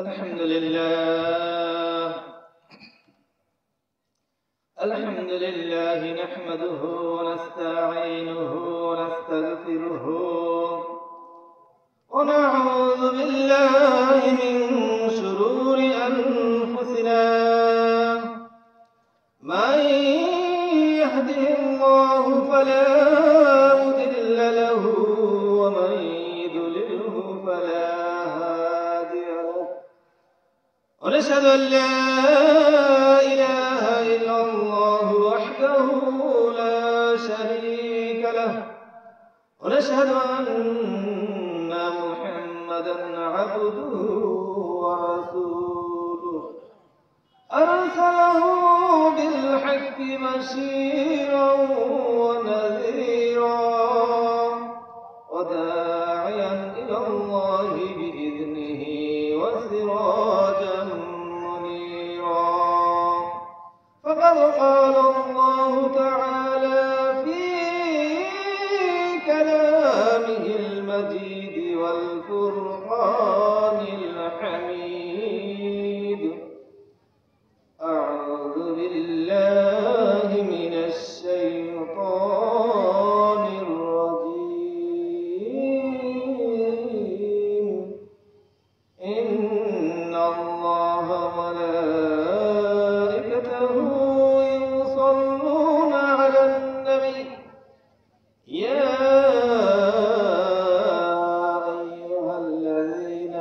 الحمد لله نحمده ونستعينه ونستغفره ونعوذ بالله من شرور أنفسنا من يهده الله فلا مضل له ومن يضلله فلا هادي له ونشهد أن لا إله إلا الله وحده لا شريك له ونشهد أن محمدا عبده ورسوله أرسله بالحق بشيرا ونذيرا وداعيا إلى الله بإذنه وسراجا منيرا فقد قال الله تعالى في كلامه المجيد والفرقان الحميد أعوذ بالله من الشيطان الرجيم إن الله وملائكته يصلون على النبي يا أيها الذين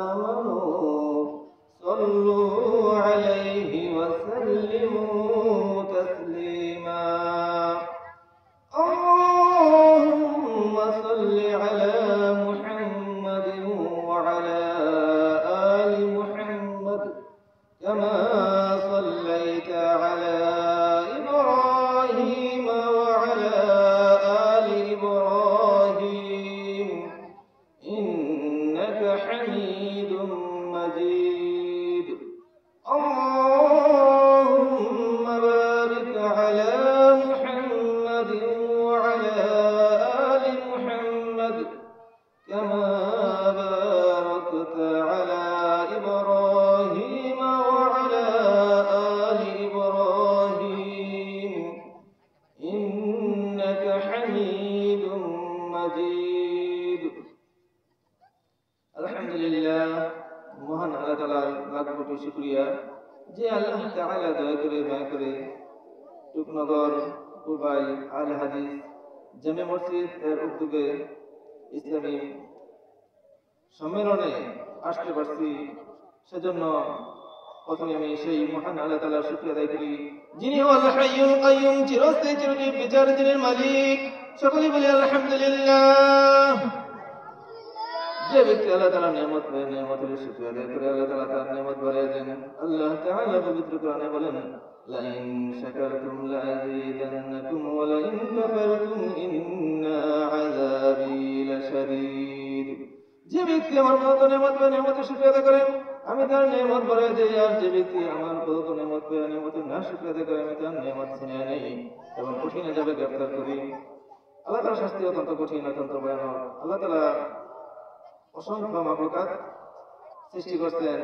آمنوا صلوا عليه وسلموا تسليما اللهم صل على محمد وعلى آل محمد كما صليت على إبراهيم وعلى آل إبراهيم إنك حميد مجيد اللهم بارك على محمد وعلى آل محمد كما باركت على إبراهيم وعلى آل إبراهيم إنك حميد مجيد الحمد لله মহান আল্লাহ তাআলার লাখ কোটি শুকরিয়া যে আল্লাহ তাআলা দয়া করে মায়া করে টুকনগর কুবাই আল হাদিস জামে মসজিদ এর উদ্যোগে ইসলামী সম্মেলনে আসতে পারছি সেজন্য প্রথমে আমি সেই মহান আল্লাহ তাআলার শুকরিয়া আদায় করি যিনি আল হাইয়ুল কাইয়ুম চিরস্থায়ী চিরজীব বিচার যিনি মালিক সকলে বলি আলহামদুলিল্লাহ যে ব্যক্তি আল্লাহ তাআলা নিয়ামত পেয়ে নিয়ামতের শুকরিয়া আদায় করে আল্লাহ তাআলা তার নিয়ামত বাড়িয়ে দেন আল্লাহ তাআলা পবিত্র কোরআনে বলেন লাইন শাকারতুম লাযীদান্নাকুম ওয়া লাইন কাফারতুম ইন্না আযাবী লাশাদীদ যে ব্যক্তি আমার প্রদত্ত নিয়ামত পেয়ে নিয়ামতের শুকরিয়া আদায় করে আমি তার নিয়ামত বাড়িয়ে দেই আর যে ব্যক্তি আমার প্রদত্ত নিয়ামত পেয়ে নিয়ামতের না শুকরিয়া আদায় করে আমি তার নিয়ামত ছিনিয়ে নেই এবং কঠিন আযাবে গ্রেফতার করি আল্লাহ তাআলার শাস্তি অত্যন্ত কঠিন অত্যন্ত ভয়ানক আল্লাহ তাআলা অসংখ্য মাখলুকাত সৃষ্টি করছেন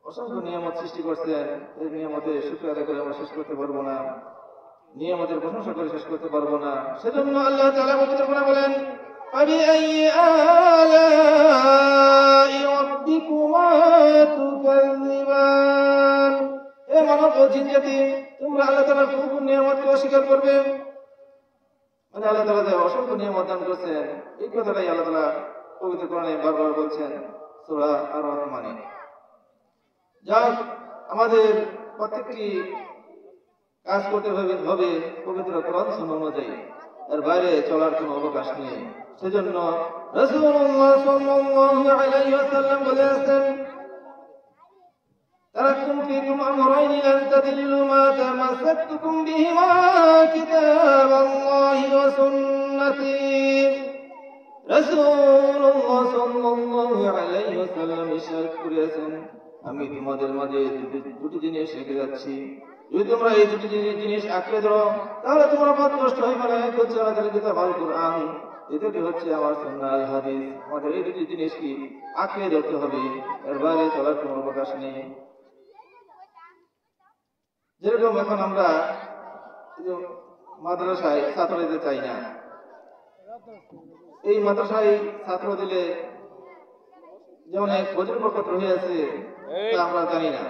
অসংখ্য নিয়ামত সৃষ্টি করছেন এই নিয়ামতের শুকরিয়া আদায় করে আমরা শেষ করতে পারবো না নিয়ামতের প্রশংসা করে শেষ করতে পারবো না সেজন্য আল্লাহ তাআলা পবিত্র কোরআনে বলেন ফাবিআইয়ি আলাই রাব্বিকুমা তুকাযযিবান হে মানব ও জিন জাতি তোমরা আল্লাহ তাআলার কোন নিয়ামতকে অস্বীকার করবে মানে আল্লাহ তাআলা যে অসংখ্য নিয়ামত দান করেছেন এই কথাটাই আল্লাহ তাআলা পবিত্র কোরআনে বারবার বলছেন সূরা আর-রহমানে যাক আমাদের প্রত্যেকটি কাজ করতে হবে পবিত্র কোরআন সুন্নাহ অনুযায়ী এর বাইরে চলার কোনো অবকাশ নেই সেজন্য রাসূলুল্লাহ সাল্লাল্লাহু আলাইহি ওয়াসাল্লাম বলেছেন তারাকতুম ফীকুম আমরাইন লান তাদিল্লু মা তামাসসাকতুম বিহিমা কিতাবাল্লাহি ওয়া সুন্নতি রাসূলুল্লাহ সাল্লাল্লাহু আলাইহি ওয়াসাল্লাম ইরশাদ করেছেন আমি তোমাদের মাঝে দুটি জিনিস রেখে যাচ্ছি যদি তোমরা এই দুটি জিনিস আঁকড়ে ধরো তাহলে তোমরা পথভ্রষ্ট হইবে না এক হচ্ছে আল্লাহর কিতাব আল কুরআন দ্বিতীয়টি হচ্ছে আমার সুন্নাহ আল হাদিস। আমাদের এই দুটি জিনিস কি আঁকড়ে ধরতে হবে, এর বাইরে চলার কোনো অবকাশ নেই। যেরকম এখন আমরা মাদ্রাসায় ছাত্র দিতে চাই না, এই মাদ্রাসায় ছাত্র দিলে যে অনেক ফজিলত বরকত রয়েছে তা আমরা জানি না।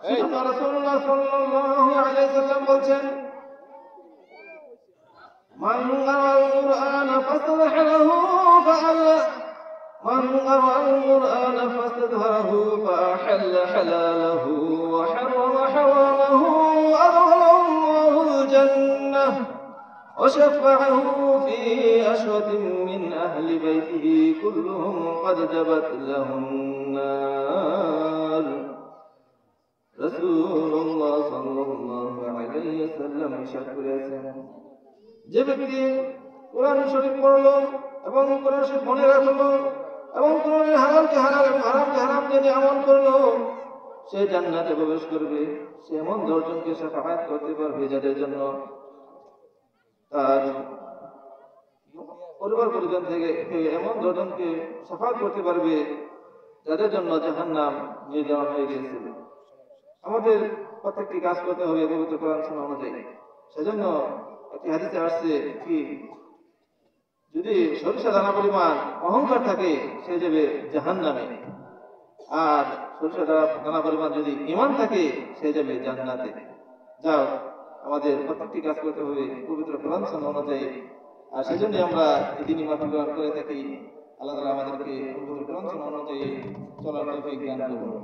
সেজন্য রাসূলুল্লাহ সাল্লাল্লাহু আলাইহি ওয়াসাল্লাম বলছেন, মান ক্বারাআল কুরআনা ফাসতাহলাহু ফাআল্লা মান ক্বারাআল কুরআনা ফাস্তাযহারাহু ফাআহাল্লা হালালাহু ওয়া হারামা হারামাহু আদখালাহুল জান্নাহ وشفعه في أشرة من أهل بيته كلهم قد جبت لهم النار رسول الله صلى الله عليه وسلم ইরশাদ করেছেন, যে ব্যক্তি কোরআন শরীফ পড়লো এবং কোরআন শরীফ মনে রাখলো এবং কোরআনের হারামকে হালাল এবং হারামকে হারাম জেনে আমল করলো, সে জান্নাতে প্রবেশ করবে। সে এমন 10 জনকে শাফাআত করতে পারবে যাদের জন্য তার পরিবার পরিজন থেকে এমন 10 জনকে শাফাআত করতে পারবে যাদের জন্য জাহান্নাম নির্ধারণ হয়ে গেছে। আমাদের প্রত্যেকটি কাজ করতে হবে পবিত্র কোরআন সুন্নাহ অনুযায়ী। সেজন্য একটি হাদিসে আসছে কি, যদি সরিষা দানা পরিমাণ অহংকার থাকে সে যাবে জাহান্নামে, আর সরিষা দানা পরিমাণ যদি ঈমান থাকে সে যাবে জান্নাতে। যাও, আমাদের প্রত্যেকটি কাজ করতে হবে পবিত্র কোরআন সুন্নাহ অনুযায়ী। আর সেজন্য আমরা এই দিনই মাহফিল করে থাকি। আল্লাহ তাআলা আমাদেরকে পবিত্র কোরআন সুন্নাহ অনুযায়ী চলার তৌফিক দান করুন।